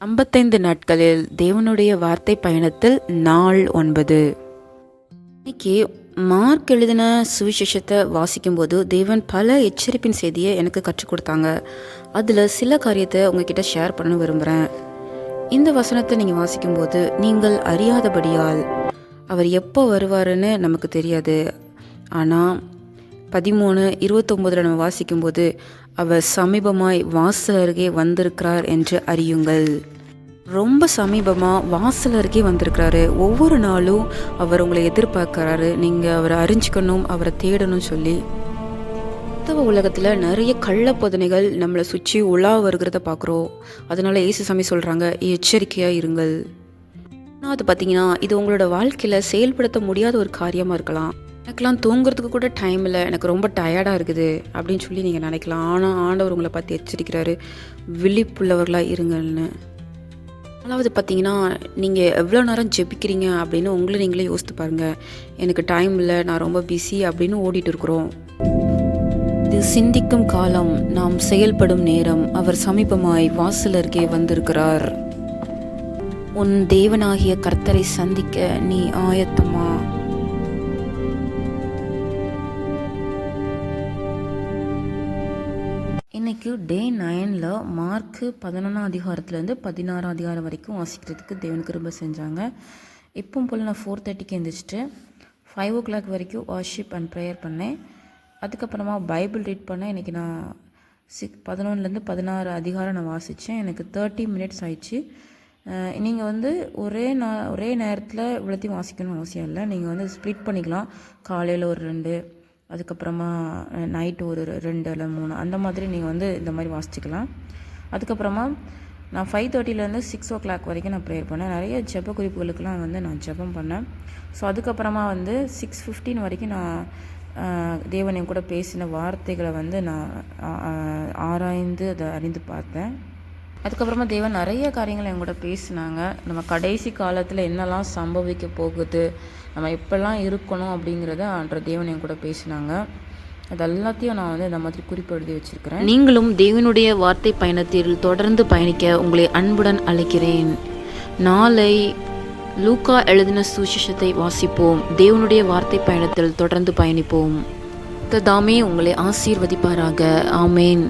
55 நாட்களில் தேவனுடைய வார்த்தை பயணத்தில் நாள் 9. இன்னைக்கு மார்க் எழுதின சுவிசேஷத்தை வாசிக்கும்போது தேவன் பல எச்சரிப்பின் செய்தியை எனக்கு கற்றுக் கொடுத்தாங்க. அதில் சில காரியத்தை உங்ககிட்ட ஷேர் பண்ண விரும்புகிறேன். இந்த வசனத்தை நீங்கள் வாசிக்கும்போது, நீங்கள் அறியாதபடியால் அவர் எப்போ வருவாருன்னு நமக்கு தெரியாது. ஆனால் 13:29 நம்ம வாசிக்கும்போது, அவர் சமீபமாய் வாசல் அருகே வந்திருக்கிறார் என்று அறியுங்கள். ரொம்ப சமீபமாக வாசல் அருகே வந்திருக்கிறாரு. ஒவ்வொரு நாளும் அவர் உங்களை எதிர்பார்க்குறாரு. நீங்கள் அவரை அறிஞ்சிக்கணும், அவரை தேடணும் சொல்லி. கிறிஸ்தவ உலகத்தில் நிறைய கள்ளப்போதனைகள் நம்மளை சுற்றி உலா வருகிறத பார்க்குறோம். அதனால இயேசுசாமி சொல்கிறாங்க, எச்சரிக்கையாக இருங்கள். ஆனால் அது பார்த்தீங்கன்னா, இது உங்களோட வாழ்க்கையில் செயல்படுத்த முடியாத ஒரு காரியமாக இருக்கலாம். எனக்கெல்லாம் தூங்குறதுக்கு கூட டைம் இல்லை, எனக்கு ரொம்ப டயர்டாக இருக்குது அப்படின்னு சொல்லி நீங்கள் நினைக்கலாம். ஆனால் ஆண்டவர் உங்களை பார்த்து எச்சரிக்கிறாரு, விழிப்புள்ளவர்களாக இருங்கள்னு. அதாவது பார்த்தீங்கன்னா, நீங்கள் எவ்வளோ நேரம் ஜெபிக்கிறீங்க அப்படின்னு உங்களை நீங்களே யோசித்து பாருங்கள். எனக்கு டைம் இல்லை, நான் ரொம்ப பிஸி அப்படின்னு ஓடிட்டு இருக்கிறோம். இது சிந்திக்கும் காலம், நாம் செயல்படும் நேரம். அவர் சமீபமாய் வாசல் அருகே வந்திருக்கிறார். உன் தேவனாகிய கர்த்தரை சந்திக்க நீ ஆயத்தமா? இன்றைக்கி டே 9ல் மார்க்கு 11ஆம் அதிகாரத்துலேருந்து 16ஆம் அதிகாரம் வரைக்கும் வாசிக்கிறதுக்கு தேவன் கிருபை செஞ்சாங்க. எப்பவும் போல் நான் 4:30க்கு எழுந்திரிச்சிட்டு 5 o'clock வரைக்கும் வார்ஷிப் அண்ட் ப்ரேயர் பண்ணேன். அதுக்கப்புறமா பைபிள் ரீட் பண்ணேன். இன்றைக்கி நான் 11லேருந்து 16 அதிகாரம் நான் வாசித்தேன். எனக்கு 30 minutes ஆயிடுச்சு. நீங்கள் ஒரே நேரத்தில் இவ்வளோத்தையும் வாசிக்கணும்னு அவசியம் இல்லை. நீங்கள் ஸ்ப்ளிட் பண்ணிக்கலாம். காலையில் ஒரு 2, அதுக்கப்புறமா நைட்டு ஒரு 2 இல்லை 3, அந்த மாதிரி நீங்கள் இந்த மாதிரி வாசிச்சிக்கலாம். அதுக்கப்புறமா நான் 5:30லேருந்து 6 o'clock வரைக்கும் நான் ப்ரேயர் பண்ணேன். நிறைய ஜெப குறிப்புகளுக்கெலாம் நான் ஜெபம் பண்ணேன். ஸோ அதுக்கப்புறமா 6:15 வரைக்கும் நான் தேவன் என் கூட பேசின வார்த்தைகளை நான் ஆராய்ந்து அதை அறிந்து பார்த்தேன். அதுக்கப்புறமா தேவன் நிறைய காரியங்கள் என் கூட பேசினாங்க. நம்ம கடைசி காலத்தில் என்னெல்லாம் சம்பவிக்க போகுது, நம்ம எப்பெல்லாம் இருக்கணும் அப்படிங்கிறத தேவன் என் கூட பேசினாங்க. அது எல்லாத்தையும் நான் இந்த மாதிரி குறிப்பு எழுதி வச்சிருக்கிறேன். நீங்களும் தேவனுடைய வார்த்தை பயணத்தில் தொடர்ந்து பயணிக்க உங்களை அன்புடன் அழைக்கிறேன். நாளை லூக்கா எழுதின சுவிசேஷத்தை வாசிப்போம். தேவனுடைய வார்த்தை பயணத்தில் தொடர்ந்து பயணிப்போம். கர்த்தர் தாமே உங்களை ஆசீர்வதிப்பாராக. ஆமேன்.